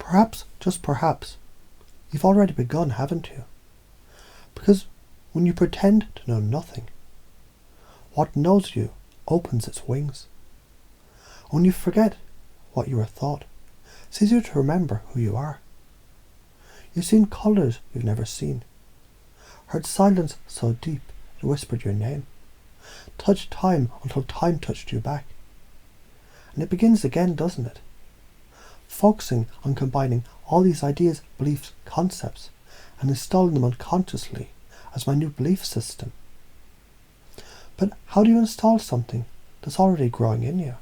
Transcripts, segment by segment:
Perhaps, just perhaps, you've already begun, haven't you? Because when you pretend to know nothing, what knows you opens its wings. When you forget what you were thought, it's easier to remember who you are. You've seen colours you've never seen, heard silence so deep it whispered your name, touched time until time touched you back. And it begins again, doesn't it? Focusing on combining all these ideas, beliefs, concepts, and installing them unconsciously as my new belief system. But how do you install something that's already growing in you?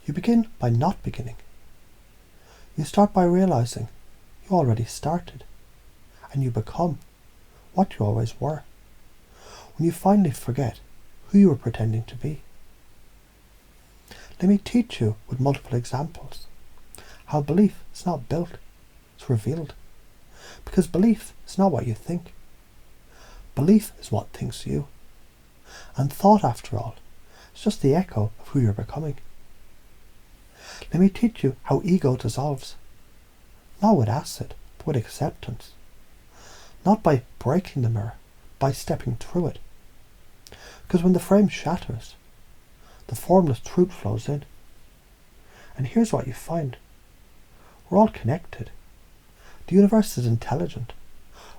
You begin by not beginning. You start by realizing you already started, and you become what you always were, when you finally forget who you were pretending to be. Let me teach you with multiple examples how belief is not built, it's revealed. Because belief is not what you think. Belief is what thinks you. And thought, after all, is just the echo of who you're becoming. Let me teach you how ego dissolves. Not with acid, but with acceptance. Not by breaking the mirror, by stepping through it. Because when the frame shatters, the formless truth flows in. And here's what you find. We're all connected. The universe is intelligent.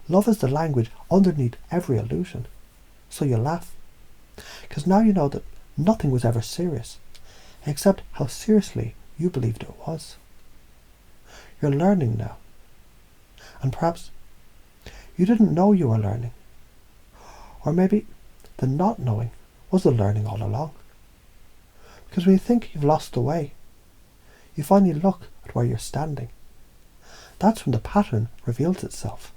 Love is the language underneath every illusion. So you laugh. Because now you know that nothing was ever serious, except how seriously you believed it was. You're learning now. And perhaps you didn't know you were learning. Or maybe the not knowing was the learning all along. Because when you think you've lost the way, you finally look at where you're standing. That's when the pattern reveals itself.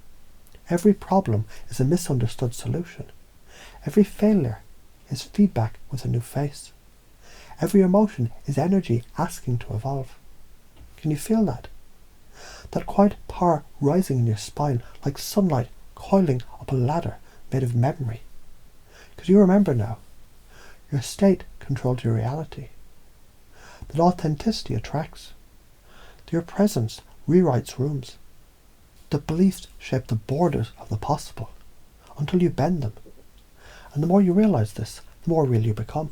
Every problem is a misunderstood solution. Every failure is feedback with a new face. Every emotion is energy asking to evolve. Can you feel that? That quiet power rising in your spine like sunlight coiling up a ladder made of memory. Because you remember now, your state controls your reality. That authenticity attracts. That your presence rewrites rooms. That beliefs shape the borders of the possible until you bend them. And the more you realize this, the more real you become.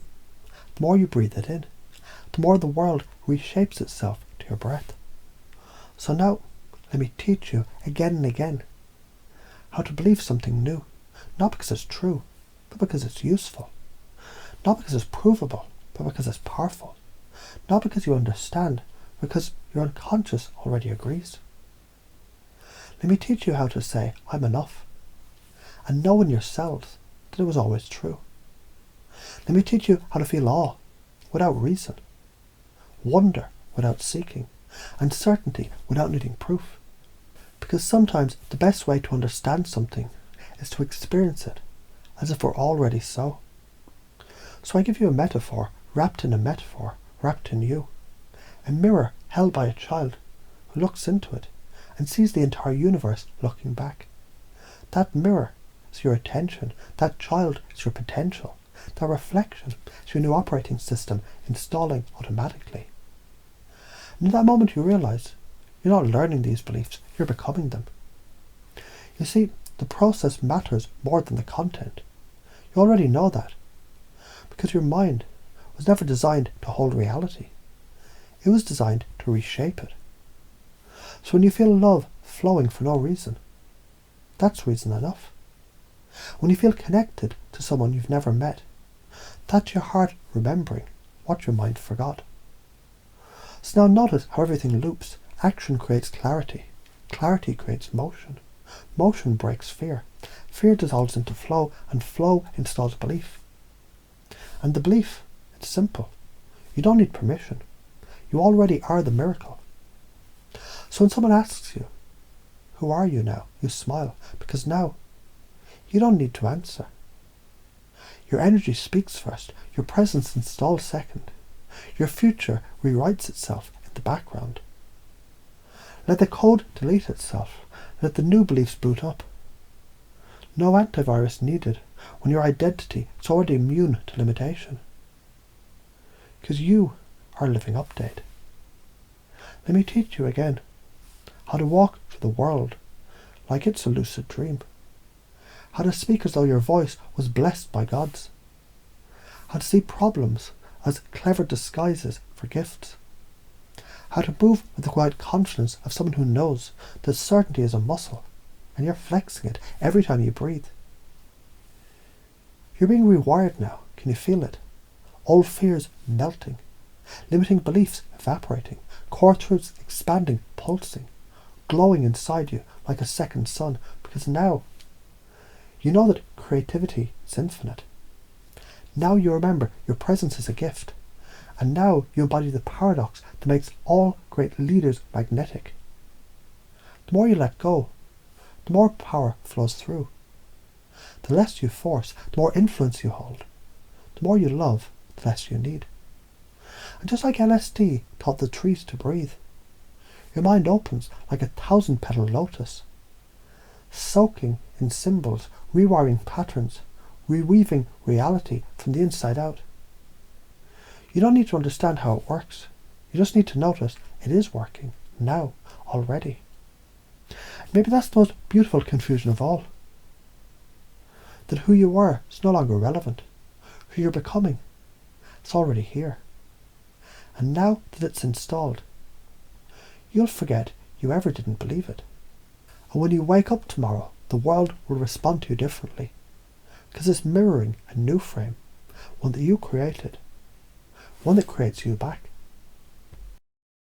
The more you breathe it in, the more the world reshapes itself to your breath. So now, let me teach you again and again how to believe something new, not because it's true, but because it's useful. Not because it's provable, but because it's powerful. Not because you understand, because your unconscious already agrees. Let me teach you how to say, I'm enough, and know in yourselves that it was always true. Let me teach you how to feel awe without reason, wonder without seeking, and certainty without needing proof. Because sometimes the best way to understand something is to experience it as if we're already so. So I give you a metaphor wrapped in a metaphor wrapped in you. A mirror held by a child who looks into it and sees the entire universe looking back. That mirror is your attention. That child is your potential. That reflection is your new operating system installing automatically. And in that moment you realize you're not learning these beliefs, you're becoming them. You see, the process matters more than the content. You already know that. Because your mind was never designed to hold reality. It was designed to reshape it. So when you feel love flowing for no reason, that's reason enough. When you feel connected to someone you've never met, that's your heart remembering what your mind forgot. So now notice how everything loops. Action creates clarity. Clarity creates motion. Motion breaks fear. Fear dissolves into flow, and flow installs belief. And the belief, it's simple. You don't need permission. You already are the miracle. So when someone asks you, who are you now? You smile, because now you don't need to answer. Your energy speaks first. Your presence installs second. Your future rewrites itself in the background. Let the code delete itself. Let the new beliefs boot up. No antivirus needed when your identity is already immune to limitation. Because you are a living update. Let me teach you again how to walk through the world like it's a lucid dream. How to speak as though your voice was blessed by God's. How to see problems as clever disguises for gifts. How to move with the quiet confidence of someone who knows that certainty is a muscle and you're flexing it every time you breathe. You're being rewired now. Can you feel it? Old fears melting. Limiting beliefs evaporating. Core truths expanding, pulsing. Glowing inside you like a second sun. Because now you know that creativity is infinite. Now you remember your presence is a gift. And now you embody the paradox that makes all great leaders magnetic. The more you let go, the more power flows through. The less you force, the more influence you hold. The more you love, the less you need. And just like LSD taught the trees to breathe, your mind opens like a 1,000-petal lotus, soaking in symbols, rewiring patterns, reweaving reality from the inside out. You don't need to understand how it works. You just need to notice it is working now, already. Maybe that's the most beautiful confusion of all. That who you were is no longer relevant. Who you're becoming, it's already here. And now that it's installed, you'll forget you ever didn't believe it. And when you wake up tomorrow, the world will respond to you differently. Because it's mirroring a new frame, one that you created. One that creates you back.